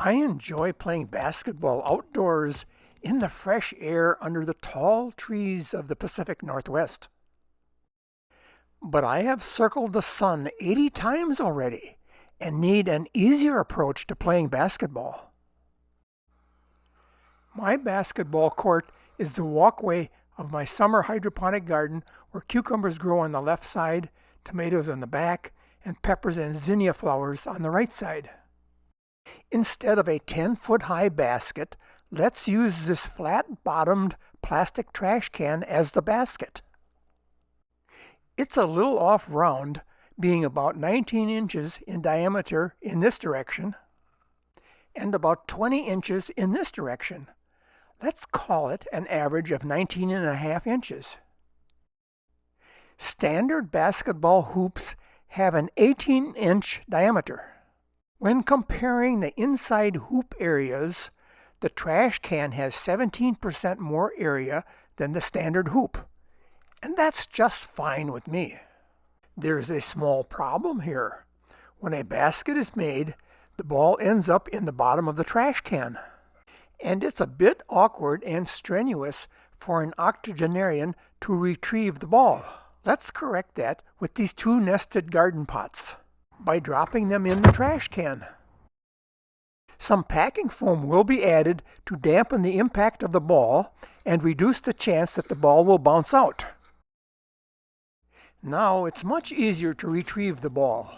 I enjoy playing basketball outdoors in the fresh air under the tall trees of the Pacific Northwest. But I have circled the sun 80 times already and need an easier approach to playing basketball. My basketball court is the walkway of my summer hydroponic garden where cucumbers grow on the left side, tomatoes on the back, and peppers and zinnia flowers on the right side. Instead of a 10-foot high basket, let's use this flat-bottomed plastic trash can as the basket. It's a little off-round, being about 19 inches in diameter in this direction and about 20 inches in this direction. Let's call it an average of 19.5 inches. Standard basketball hoops have an 18-inch diameter. When comparing the inside hoop areas, the trash can has 17% more area than the standard hoop, and that's just fine with me. There's a small problem here. When a basket is made, the ball ends up in the bottom of the trash can, and it's a bit awkward and strenuous for an octogenarian to retrieve the ball. Let's correct that with these two nested garden pots by dropping them in the trash can. Some packing foam will be added to dampen the impact of the ball and reduce the chance that the ball will bounce out. Now it's much easier to retrieve the ball.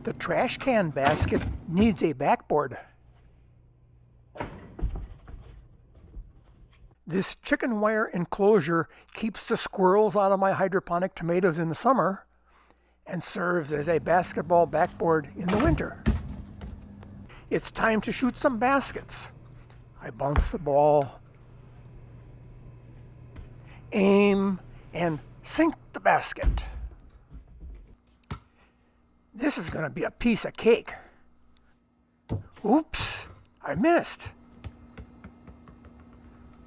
The trash can basket needs a backboard. This chicken wire enclosure keeps the squirrels out of my hydroponic tomatoes in the summer and serves as a basketball backboard in the winter. It's time to shoot some baskets. I bounce the ball, aim, and sink the basket. This is going to be a piece of cake. Oops, I missed.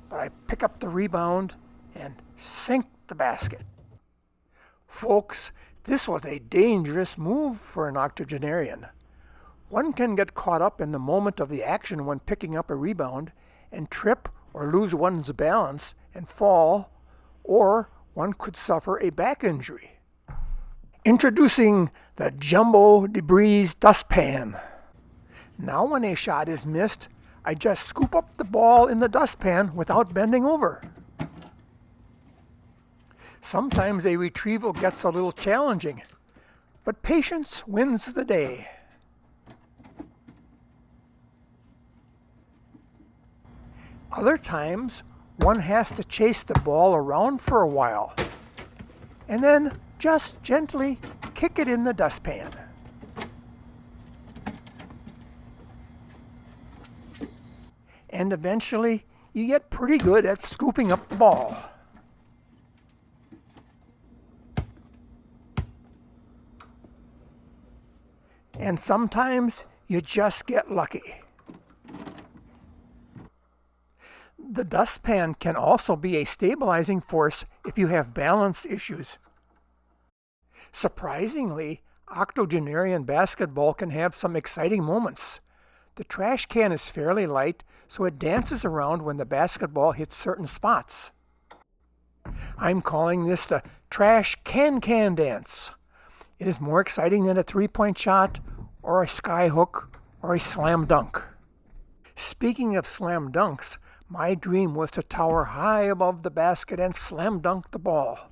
But I pick up the rebound and sink the basket. Folks, this was a dangerous move for an octogenarian. One can get caught up in the moment of the action when picking up a rebound and trip or lose one's balance and fall, or one could suffer a back injury. Introducing the Jumbo Debris Dustpan. Now when a shot is missed, I just scoop up the ball in the dustpan without bending over. Sometimes a retrieval gets a little challenging, but patience wins the day. Other times, one has to chase the ball around for a while, and then just gently kick it in the dustpan. And eventually, you get pretty good at scooping up the ball. And sometimes you just get lucky. The dustpan can also be a stabilizing force if you have balance issues. Surprisingly, octogenarian basketball can have some exciting moments. The trash can is fairly light, so it dances around when the basketball hits certain spots. I'm calling this the trash can dance. It is more exciting than a three-point shot, or a sky hook, or a slam dunk. Speaking of slam dunks, my dream was to tower high above the basket and slam dunk the ball.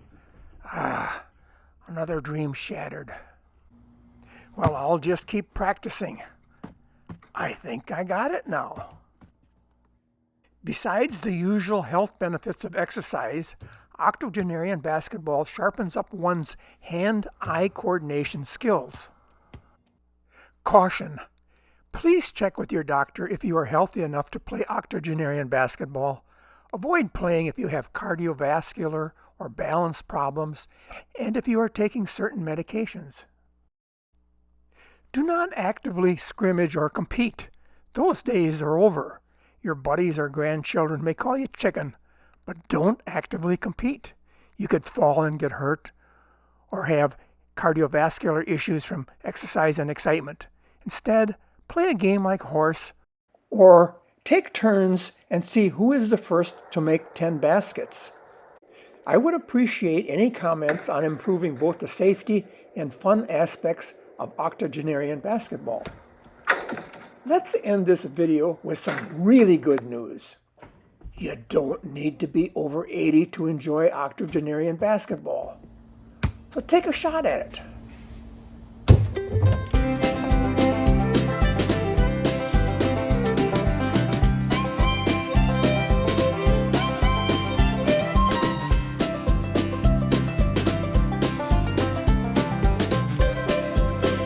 Another dream shattered. Well, I'll just keep practicing. I think I got it now. Besides the usual health benefits of exercise, octogenarian basketball sharpens up one's hand-eye coordination skills. Caution: please check with your doctor if you are healthy enough to play octogenarian basketball. Avoid playing if you have cardiovascular or balance problems, and if you are taking certain medications. Do not actively scrimmage or compete. Those days are over. Your buddies or grandchildren may call you chicken, but don't actively compete. You could fall and get hurt, or have cardiovascular issues from exercise and excitement, Instead, play a game like horse, or take turns and see who is the first to make 10 baskets. I would appreciate any comments on improving both the safety and fun aspects of Octogenarian basketball. Let's end this video with some really good news. You don't need to be over 80 to enjoy Octogenarian basketball. So take a shot at it.